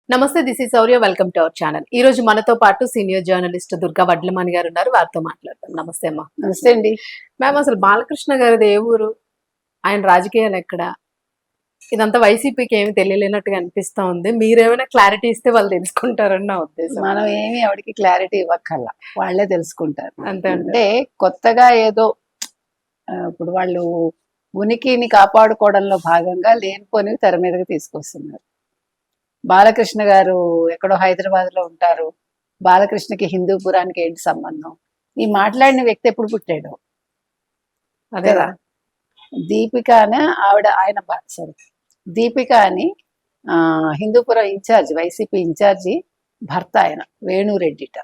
నమస్తే, this is Sourya. Welcome to our channel. ఈ రోజు మనతో పాటు సీనియర్ జర్నలిస్ట్ దుర్గా వడ్లమణి గారు ఉన్నారు. వారితో మాట్లాడతాం. నమస్తే అమ్మా. నమస్తే అండి. మ్యామ్, అసలు బాలకృష్ణ గారిది ఏ ఊరు? ఆయన రాజకీయాలు ఎక్కడ? ఇదంతా వైసీపీకి ఏమి తెలియలేనట్టుగా అనిపిస్తా ఉంది. మీరేమైనా క్లారిటీ ఇస్తే వాళ్ళు తెలుసుకుంటారని నా ఉద్దేశం. మనం ఏమి ఎవరికి క్లారిటీ ఇవ్వక్కర్లా, వాళ్ళే తెలుసుకుంటారు. అంతే అంటే కొత్తగా ఏదో ఇప్పుడు వాళ్ళు ఉనికిని కాపాడుకోవడంలో భాగంగా లేనిపోనివి తెర మీదకి తీసుకొస్తున్నారు. బాలకృష్ణ గారు ఎక్కడో హైదరాబాద్ లో ఉంటారు, బాలకృష్ణకి హిందూపురానికి ఏంటి సంబంధం? ఈ మాట్లాడిన వ్యక్తి ఎప్పుడు పుట్టాడు? అదే దీపిక అని ఆవిడ, ఆయన సారీ దీపిక అని హిందూపురం ఇన్ఛార్జ్, వైసీపీ ఇన్ఛార్జి భర్త ఆయన వేణురెడ్డిట.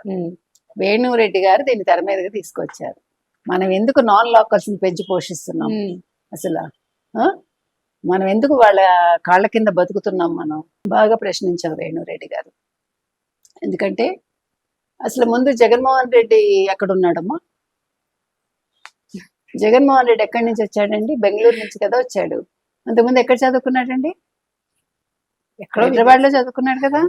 వేణురెడ్డి గారు దీన్ని తెర మీదకి తీసుకొచ్చారు. మనం ఎందుకు నాన్ లోకల్స్ ని పెంచి పోషిస్తున్నాం? అసలు మనం ఎందుకు వాళ్ళ కాళ్ళ కింద బతుకుతున్నాం? మనం బాగా ప్రశ్నించాం వేణురెడ్డి గారు. ఎందుకంటే అసలు ముందు జగన్మోహన్ రెడ్డి ఎక్కడున్నాడమ్మా? జగన్మోహన్ రెడ్డి ఎక్కడి నుంచి వచ్చాడండి? బెంగళూరు నుంచి కదా వచ్చాడు. అంతకుముందు ఎక్కడ చదువుకున్నాడండి? హైదరాబాద్ లో చదువుకున్నాడు కదా.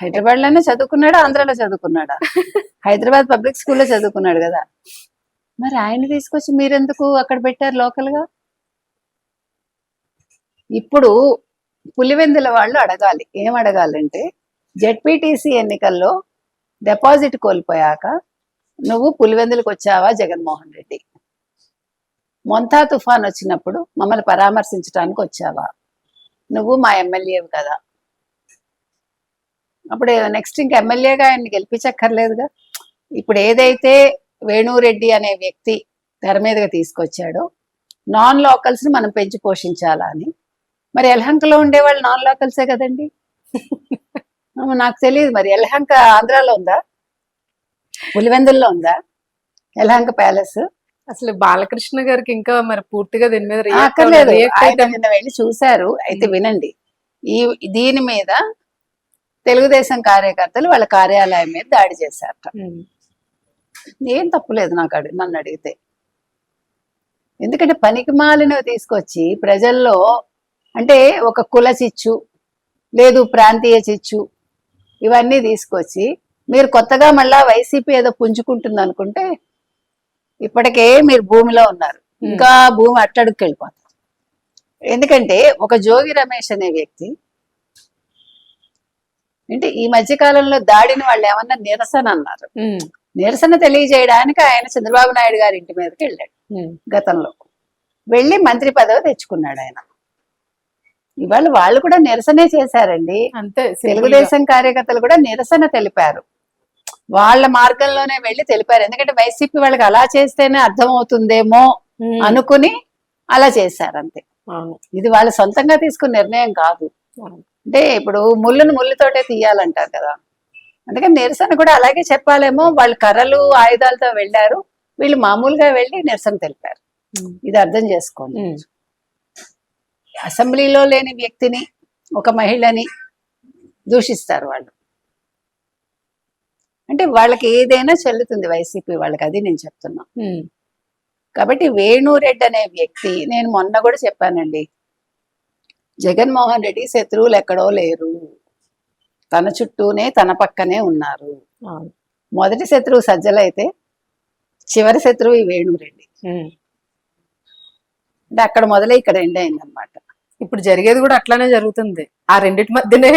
హైదరాబాద్ లోనే చదువుకున్నాడా, ఆంధ్రాలో చదువుకున్నాడా? హైదరాబాద్ పబ్లిక్ స్కూల్లో చదువుకున్నాడు కదా. మరి ఆయన తీసుకొచ్చి మీరెందుకు అక్కడ పెట్టారు లోకల్ గా? ఇప్పుడు పులివెందుల వాళ్ళు అడగాలి. ఏం అడగాలంటే, జెడ్పీటీసీ ఎన్నికల్లో డిపాజిట్ కోల్పోయాక నువ్వు పులివెందులకు వచ్చావా జగన్మోహన్ రెడ్డి? మొంతా తుఫాన్ వచ్చినప్పుడు మమ్మల్ని పరామర్శించడానికి వచ్చావా? నువ్వు మా ఎమ్మెల్యేవి కదా. అప్పుడు నెక్స్ట్ ఇంక ఎమ్మెల్యేగా ఆయన్ని గెలిపించక్కర్లేదుగా. ఇప్పుడు ఏదైతే వేణురెడ్డి అనే వ్యక్తి తెర మీదగా తీసుకొచ్చాడో, నాన్ లోకల్స్ ని మనం పెంచి పోషించాలా అని. మరి యలహంకలో ఉండేవాళ్ళు నాన్ లోకల్సే కదండి. నాకు తెలియదు, మరి యలహంక ఆంధ్రాలో ఉందా? పులివెందుల్లో ఉందా యలహంక ప్యాలెస్? అసలు బాలకృష్ణ గారికి ఇంకా మరి పూర్తిగా దీని మీద అక్కర్లేదు. ఆయన నిన్న వెళ్ళి చూశారు. అయితే వినండి, దీని మీద తెలుగుదేశం కార్యకర్తలు వాళ్ళ కార్యాలయం మీద దాడి చేశారట. ఏం తప్పులేదు నన్ను అడిగితే. ఎందుకంటే పనికి మాలినవి తీసుకొచ్చి ప్రజల్లో, అంటే ఒక కుల చిచ్చు లేదు ప్రాంతీయ చిచ్చు ఇవన్నీ తీసుకొచ్చి మీరు కొత్తగా మళ్ళా వైసీపీ ఏదో పుంజుకుంటుంది అనుకుంటే ఇప్పటికే మీరు భూమిలో ఉన్నారు. ఇంకా భూమి అట్టడుగుకి వెళ్ళిపోతారు. ఎందుకంటే ఒక జోగి రమేష్ అనే వ్యక్తి, అంటే ఈ మధ్య కాలంలో దాడిని వాళ్ళు ఏమన్నా నిరసన అన్నారు. నిరసన తెలియజేయడానికి ఆయన చంద్రబాబు నాయుడు గారి ఇంటి మీదకి వెళ్ళాడు గతంలో. వెళ్ళి మంత్రి పదవి తెచ్చుకున్నాడు ఆయన. ఇవాళ వాళ్ళు కూడా నిరసనే చేశారండి. అంతే, తెలుగుదేశం కార్యకర్తలు కూడా నిరసన తెలిపారు. వాళ్ళ మార్గంలోనే వెళ్ళి తెలిపారు. ఎందుకంటే వైసీపీ వాళ్ళకి అలా చేస్తేనే అర్థం అవుతుందేమో అనుకుని అలా చేశారు అంతే. ఇది వాళ్ళ సొంతంగా తీసుకున్న నిర్ణయం కాదు. అంటే ఇప్పుడు ముళ్ళును ముళ్ళుతోటే తీయాలంటారు కదా. అందుకని నిరసన కూడా అలాగే చెప్పాలేమో. వాళ్ళు కర్రలు ఆయుధాలతో వెళ్ళారు, వీళ్ళు మామూలుగా వెళ్ళి నిరసన తెలిపారు. ఇది అర్థం చేసుకోండి. అసెంబ్లీలో లేని వ్యక్తిని, ఒక మహిళని దూషిస్తారు వాళ్ళు. అంటే వాళ్ళకి ఏదైనా చెల్లుతుంది వైసీపీ వాళ్ళకి, అది నేను చెప్తున్నా. కాబట్టి వేణురెడ్డి అనే వ్యక్తి, నేను మొన్న కూడా చెప్పానండి, జగన్మోహన్ రెడ్డి శత్రువులు ఎక్కడో లేరు, తన చుట్టూనే తన పక్కనే ఉన్నారు. మొదటి శత్రువు సజ్జలైతే చివరి శత్రువు ఈ వేణురెడ్డి. అంటే అక్కడ మొదలై ఇక్కడ ఎండ్ అయిందనమాట. ఇప్పుడు జరిగేది కూడా అట్లానే జరుగుతుంది. ఆ రెండింటి మధ్యనే,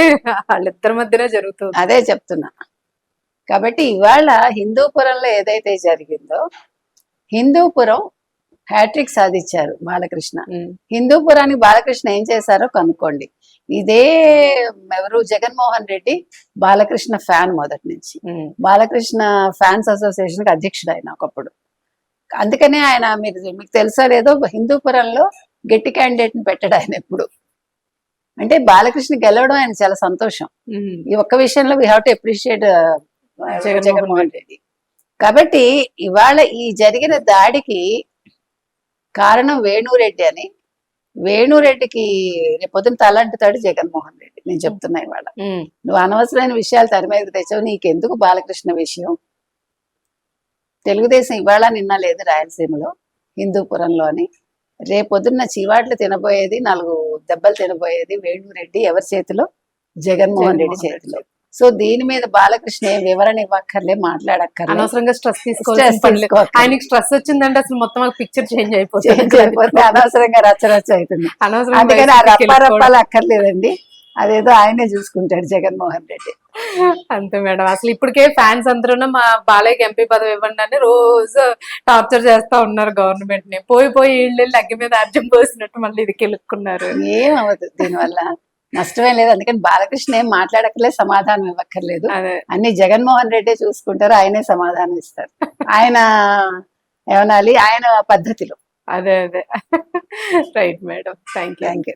వాళ్ళిద్దరి మధ్యనే జరుగుతుంది. అదే చెప్తున్నా. కాబట్టి ఇవాళ హిందూపురంలో ఏదైతే జరిగిందో, హిందూపురం హ్యాట్రిక్ సాధించారు బాలకృష్ణ. హిందూపురానికి బాలకృష్ణ ఏం చేశారో కనుక్కోండి. ఇదే ఎవరు, జగన్మోహన్ రెడ్డి బాలకృష్ణ ఫ్యాన్ మొదటి నుంచి. బాలకృష్ణ ఫ్యాన్స్ అసోసియేషన్ కి అధ్యక్షుడు ఆయన ఒకప్పుడు. అందుకనే ఆయన, మీకు తెలుసా లేదో, హిందూపురంలో గట్టి క్యాండిడేట్ ని పెట్టాడు ఆయన ఎప్పుడు. అంటే బాలకృష్ణ గెలవడం ఆయన చాలా సంతోషం. ఈ ఒక్క విషయంలో we have to appreciate Jaganmohan Reddy. కాబట్టి ఇవాళ ఈ జరిగిన దాడికి కారణం వేణురెడ్డి అని, వేణురెడ్డికి రేపొద్దున తలంటుతాడు జగన్మోహన్ రెడ్డి. నేను చెప్తున్నా, ఇవాళ నువ్వు అనవసరమైన విషయాలు తెర మీదకి తెచ్చావు, నీకెందుకు బాలకృష్ణ విషయం? తెలుగుదేశం ఇవాళ నిన్న లేదు రాయలసీమలో, హిందూపురంలో అని. రేపొద్దున్న చీవాట్లు తినబోయేది, 4 దెబ్బలు తినబోయేది వేణురెడ్డి ఎవరి చేతిలో? జగన్మోహన్ రెడ్డి జగన్మోహన్ రెడ్డి చేతిలో. సో దీని మీద బాలకృష్ణ ఏం వివరణ ఇవ్వక్కర్లే, మాట్లాడక్కర్లే. అనవసరంగా స్ట్రెస్ Stress తీసుకోవాల్సిన పని లేదు. తీసుకోవక్కర్లేదు. ఆయనకి స్ట్రెస్ వచ్చిందంటే అసలు మొత్తం పిక్చర్ చేంజ్ చేంజ్ అయిపోతుంది. అయిపోతే అనవసరంగా రచ్చరచ్చ అవుతుంది. అనవసరంగా అందుకని ఆ వైసీపీకి వెళ్ళిపోవడం. రప్పారప్పాలు అక్కర్లేదండి, అదేదో ఆయనే చూసుకుంటాడు జగన్మోహన్ రెడ్డి. అంతే మేడం. అసలు ఇప్పటికే ఫ్యాన్స్ అందరూ మా బాలయ్యకి ఎంపీ పదవి ఇవ్వండి అని రోజు టార్చర్ చేస్తా ఉన్నారు గవర్నమెంట్ ని. పోయి పోయి వీళ్ళు అగ్గి మీద అర్జం పోసినట్టు మళ్ళీ ఇది కెలుక్కున్నారు. ఏం అవ్వదు దీనివల్ల, నష్టమేం లేదు. అందుకని బాలకృష్ణ ఏం మాట్లాడక్కర్లేదు, సమాధానం ఇవ్వక్కర్లేదు. అదే అన్ని జగన్మోహన్ రెడ్డే చూసుకుంటారు, ఆయనే సమాధానం ఇస్తారు. ఆయన ఏమనాలి, ఆయన పద్ధతిలో. అదే right madam. Thank you. Thank you.